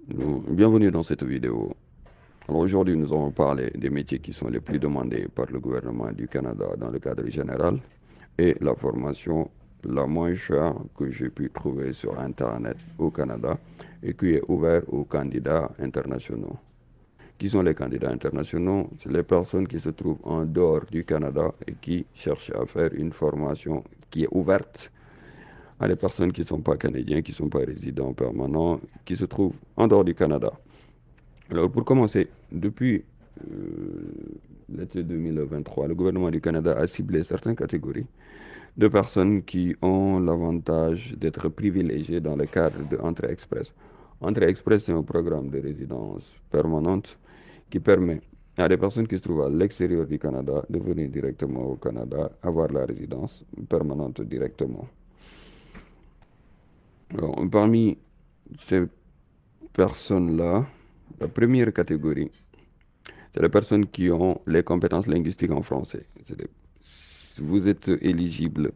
Bienvenue dans cette vidéo. Alors aujourd'hui, nous allons parler des métiers qui sont les plus demandés par le gouvernement du Canada dans le cadre général et la formation la moins chère que j'ai pu trouver sur Internet au Canada et qui est ouverte aux candidats internationaux. Qui sont les candidats internationaux? C'est les personnes qui se trouvent en dehors du Canada et qui cherchent à faire une formation qui est ouverte à des personnes qui ne sont pas canadiens, qui ne sont pas résidents permanents, qui se trouvent en dehors du Canada. Alors, pour commencer, depuis l'été 2023, le gouvernement du Canada a ciblé certaines catégories de personnes qui ont l'avantage d'être privilégiées dans le cadre de Entrée Express. Entrée Express, c'est un programme de résidence permanente qui permet à des personnes qui se trouvent à l'extérieur du Canada de venir directement au Canada, avoir la résidence permanente directement. Alors, parmi ces personnes-là, la première catégorie, c'est les personnes qui ont les compétences linguistiques en français. Vous êtes éligible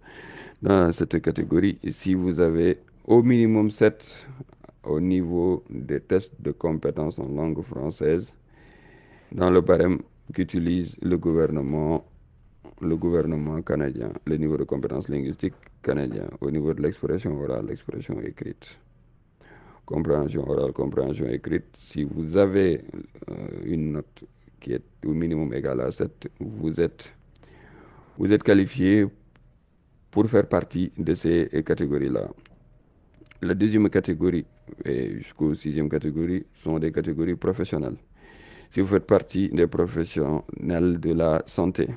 dans cette catégorie si vous avez au minimum 7 au niveau des tests de compétences en langue française dans le barème qu'utilise le gouvernement canadien, le niveau de compétences linguistiques canadien, au niveau de l'expression orale, l'expression écrite. Compréhension orale, compréhension écrite. Si vous avez une note qui est au minimum égale à 7, vous êtes qualifié pour faire partie de ces catégories-là. La deuxième catégorie et jusqu'au sixième catégorie sont des catégories professionnelles. Si vous faites partie des professionnels de la santé,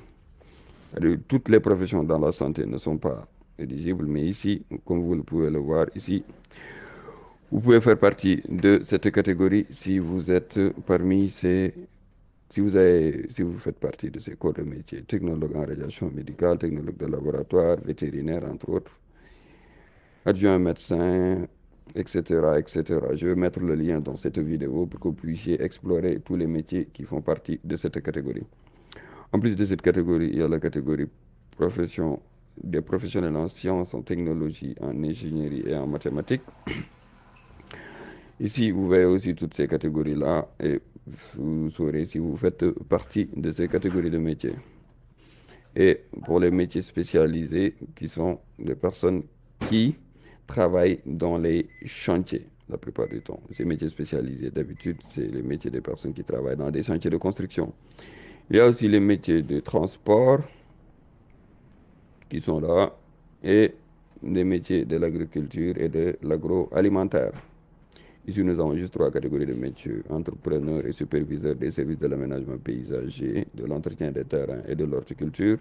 toutes les professions dans la santé ne sont pas éligibles, mais ici, comme vous pouvez le voir ici, vous pouvez faire partie de cette catégorie si vous êtes parmi ces, si vous faites partie de ces corps de métier, technologue en radiation médicale, technologue de laboratoire, vétérinaire, entre autres, adjoint médecin, etc., etc. Je vais mettre le lien dans cette vidéo pour que vous puissiez explorer tous les métiers qui font partie de cette catégorie. En plus de cette catégorie, il y a la catégorie profession, des professionnels en sciences, en technologie, en ingénierie et en mathématiques. Ici, vous verrez aussi toutes ces catégories-là et vous saurez si vous faites partie de ces catégories de métiers. Et pour les métiers spécialisés, qui sont des personnes qui travaillent dans les chantiers la plupart du temps. Ces métiers spécialisés, d'habitude, c'est les métiers des personnes qui travaillent dans des chantiers de construction. Il y a aussi les métiers de transport qui sont là et des métiers de l'agriculture et de l'agroalimentaire. Ici, nous avons juste trois catégories de métiers, entrepreneurs et superviseurs des services de l'aménagement paysager, de l'entretien des terrains et de l'horticulture,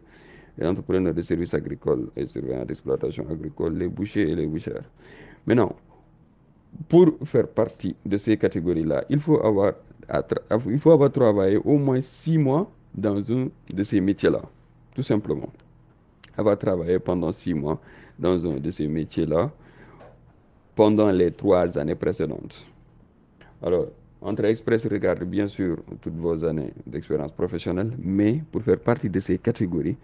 et entrepreneurs des services agricoles et surveillants d'exploitation agricole, les bouchers et les bouchères. Maintenant, pour faire partie de ces catégories-là, il faut avoir travaillé au moins 6 mois dans un de ces métiers-là, tout simplement. Avoir travaillé pendant 6 mois dans un de ces métiers-là pendant les 3 années précédentes. Alors, Entrée Express regarde bien sûr toutes vos années d'expérience professionnelle, mais pour faire partie de ces catégories,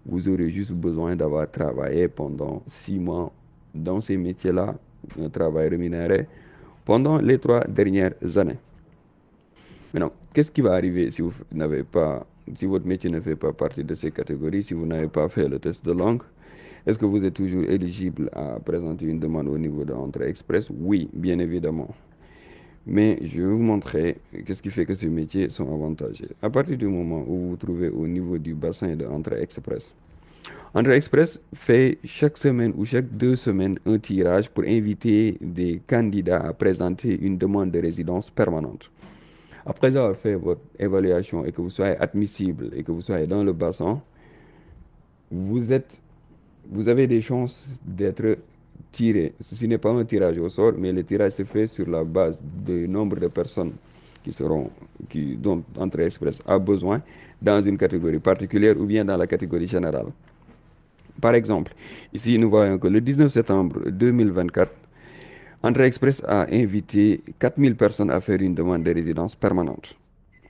vous aurez juste besoin d'avoir travaillé pendant 6 mois dans ces métiers-là, un travail rémunéré, pendant les 3 dernières années. Maintenant, qu'est-ce qui va arriver si vous n'avez pas, si votre métier ne fait pas partie de ces catégories, si vous n'avez pas fait le test de langue? Est-ce que vous êtes toujours éligible à présenter une demande au niveau de l'entrée express? Oui, bien évidemment. Mais je vais vous montrer qu'est-ce qui fait que ces métiers sont avantageux. À partir du moment où vous vous trouvez au niveau du bassin de Entrée Express, Entrée Express fait chaque semaine ou chaque 2 semaines un tirage pour inviter des candidats à présenter une demande de résidence permanente. Après avoir fait votre évaluation et que vous soyez admissible et que vous soyez dans le bassin, vous êtes, vous avez des chances d'être tiré. Ceci n'est pas un tirage au sort, mais le tirage se fait sur la base du nombre de personnes dont Entrée Express a besoin dans une catégorie particulière ou bien dans la catégorie générale. Par exemple, ici nous voyons que le 19 septembre 2024, Entrée Express a invité 4000 personnes à faire une demande de résidence permanente.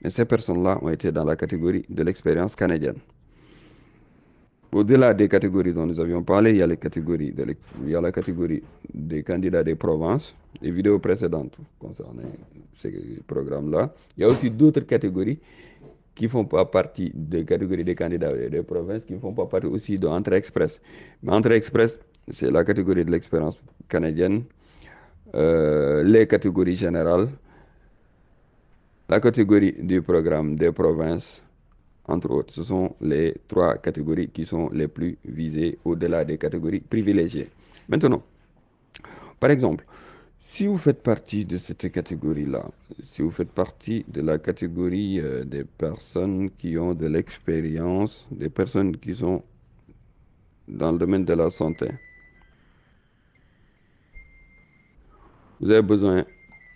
Et ces personnes-là ont été dans la catégorie de l'expérience canadienne. Au-delà des catégories dont nous avions parlé, il y a il y a la catégorie des candidats des provinces, les vidéos précédentes concernant ces programmes-là. Il y a aussi d'autres catégories qui ne font pas partie des catégories des candidats des provinces, qui ne font pas partie aussi de Entrée Express. Mais Entrée Express, c'est la catégorie de l'expérience canadienne, les catégories générales, la catégorie du programme des provinces, entre autres. Ce sont les trois catégories qui sont les plus visées au-delà des catégories privilégiées. Maintenant, par exemple, si vous faites partie de cette catégorie-là, si vous faites partie de la catégorie des personnes qui ont de l'expérience, des personnes qui sont dans le domaine de la santé, vous avez besoin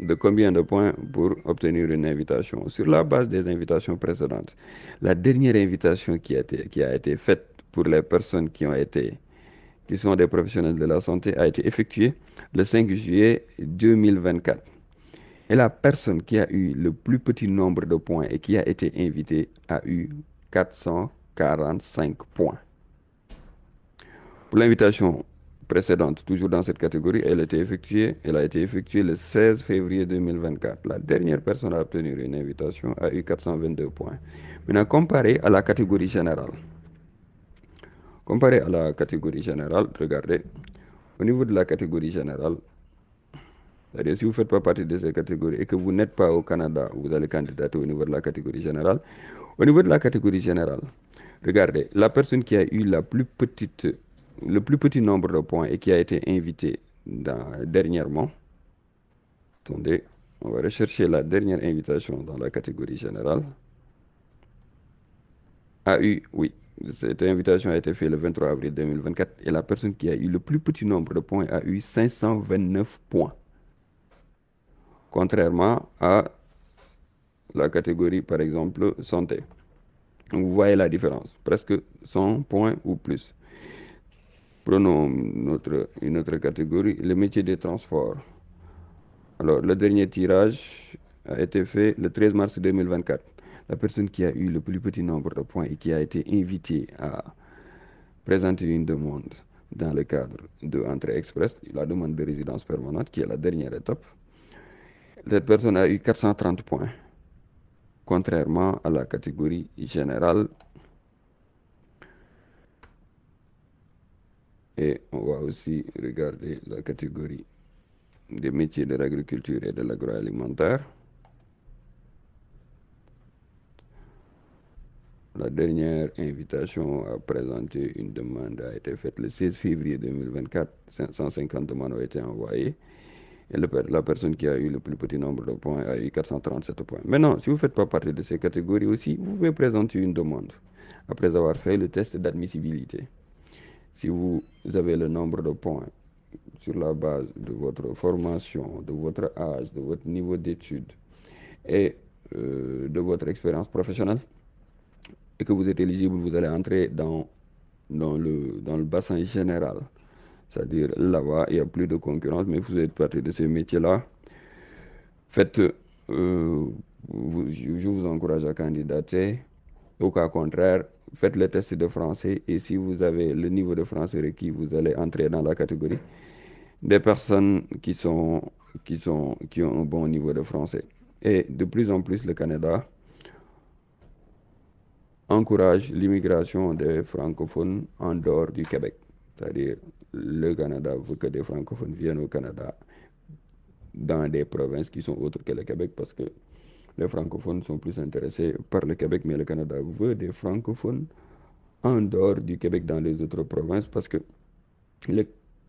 de combien de points pour obtenir une invitation? Sur la base des invitations précédentes, la dernière invitation qui a été faite pour les personnes qui sont des professionnels de la santé a été effectuée le 5 juillet 2024. Et la personne qui a eu le plus petit nombre de points et qui a été invitée a eu 445 points. Pour l'invitation précédente, toujours dans cette catégorie, elle a été effectuée le 16 février 2024. La dernière personne à obtenir une invitation a eu 422 points. Maintenant, comparé à la catégorie générale, regardez, au niveau de la catégorie générale, c'est-à-dire si vous ne faites pas partie de cette catégorie et que vous n'êtes pas au Canada, vous allez candidater au niveau de la catégorie générale. Au niveau de la catégorie générale, regardez, la personne qui a eu le plus petit nombre de points et qui a été invitée dernièrement, attendez, on va rechercher la dernière invitation dans la catégorie générale, oui, cette invitation a été faite le 23 avril 2024 et la personne qui a eu le plus petit nombre de points a eu 529 points. Contrairement à la catégorie, par exemple, santé. Vous voyez la différence, presque 100 points ou plus. Prenons une autre catégorie, le métier des transports. Alors, le dernier tirage a été fait le 13 mars 2024. La personne qui a eu le plus petit nombre de points et qui a été invitée à présenter une demande dans le cadre de Entrée Express, la demande de résidence permanente, qui est la dernière étape, cette personne a eu 430 points, contrairement à la catégorie générale. Et on va aussi regarder la catégorie des métiers de l'agriculture et de l'agroalimentaire. La dernière invitation à présenter une demande a été faite le 16 février 2024. 550 demandes ont été envoyées. Et la personne qui a eu le plus petit nombre de points a eu 437 points. Maintenant, si vous ne faites pas partie de ces catégories aussi, vous pouvez présenter une demande après avoir fait le test d'admissibilité. Si vous avez le nombre de points sur la base de votre formation, de votre âge, de votre niveau d'études et de votre expérience professionnelle, et que vous êtes éligible, vous allez entrer dans le bassin général. C'est-à-dire là-bas, il n'y a plus de concurrence, mais vous êtes partie de ces métiers-là. Faites, je vous encourage à candidater. Au cas contraire, faites le test de français et si vous avez le niveau de français requis, vous allez entrer dans la catégorie des personnes qui ont un bon niveau de français. Et de plus en plus, le Canada encourage l'immigration des francophones en dehors du Québec. C'est-à-dire, le Canada veut que des francophones viennent au Canada dans des provinces qui sont autres que le Québec parce que les francophones sont plus intéressés par le Québec, mais le Canada veut des francophones en dehors du Québec dans les autres provinces parce que le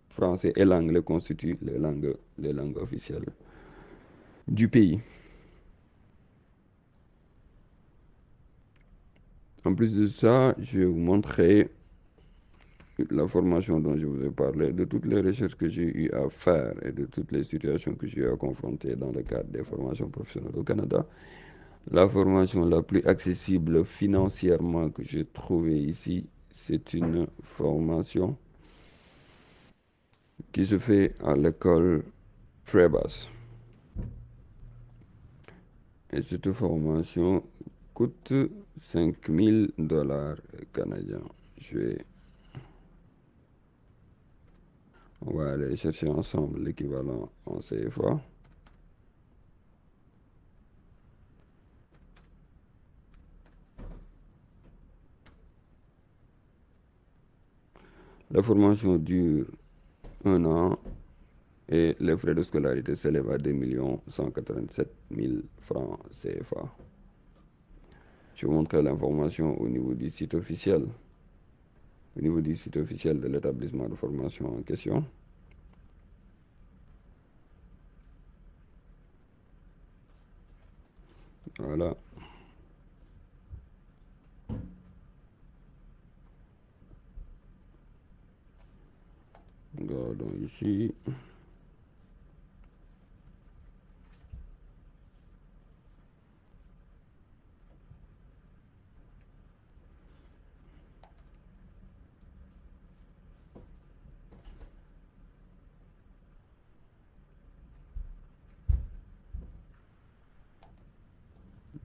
français et l'anglais constituent les langues officielles du pays. En plus de ça, je vais vous montrer la formation dont je vous ai parlé, de toutes les recherches que j'ai eu à faire et de toutes les situations que j'ai eu à confronter dans le cadre des formations professionnelles au Canada. La formation la plus accessible financièrement que j'ai trouvée ici, c'est une formation qui se fait à l'école Trebas. Et cette formation coûte 5 000 $ canadiens. Je vais On va aller chercher ensemble l'équivalent en CFA. La formation dure 1 an et les frais de scolarité s'élèvent à 2 187 000 francs CFA. Je vous montre l'information au niveau du site officiel. Au niveau du site officiel de l'établissement de formation en question. Voilà. Regardons ici.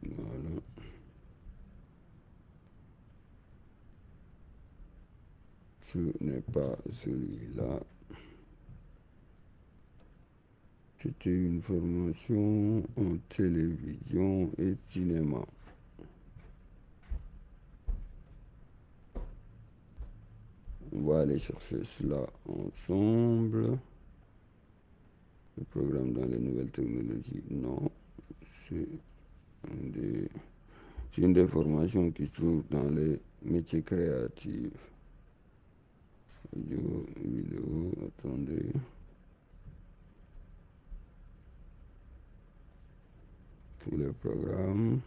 Voilà. Ce n'est pas celui-là. C'était une formation en télévision et cinéma. On va aller chercher cela ensemble. Le programme dans les nouvelles technologies, non. C'est une des formations qui se trouve dans les métiers créatifs. Audio, vidéo, attendez. Tous les programmes.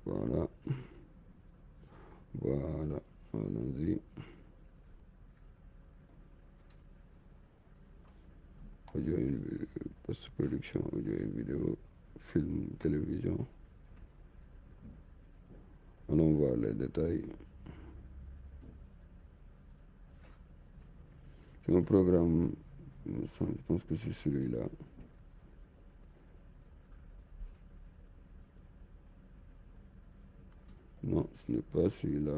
Voilà. Voilà. Allons-y. Audio et post-production, audio et vidéo, film, télévision. Allons voir les détails. C'est un programme, je pense que c'est celui-là. Non, ce n'est pas celui-là.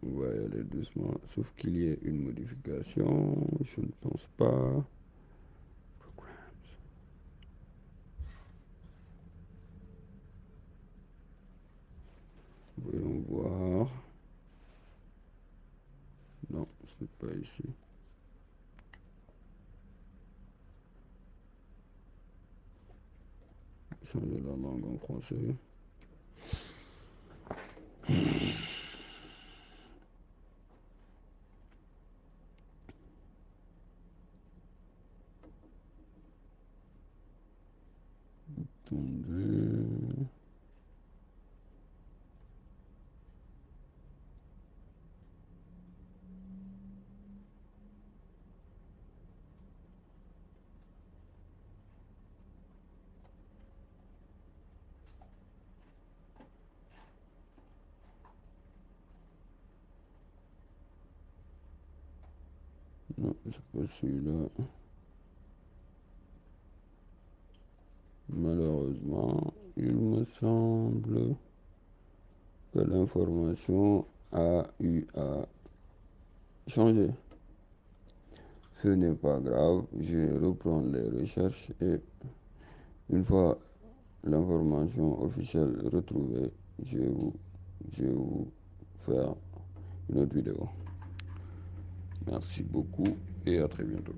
On va y aller doucement, sauf qu'il y ait une modification. Je ne pense pas. Voyons voir. Non, ce n'est pas ici. Changer la langue en français. Attendez. Non, c'est pas celui-là. Malheureusement, il me semble que l'information a eu à changer. Ce n'est pas grave, je vais reprendre les recherches et une fois l'information officielle retrouvée, je vais vous faire une autre vidéo. Merci beaucoup et à très bientôt.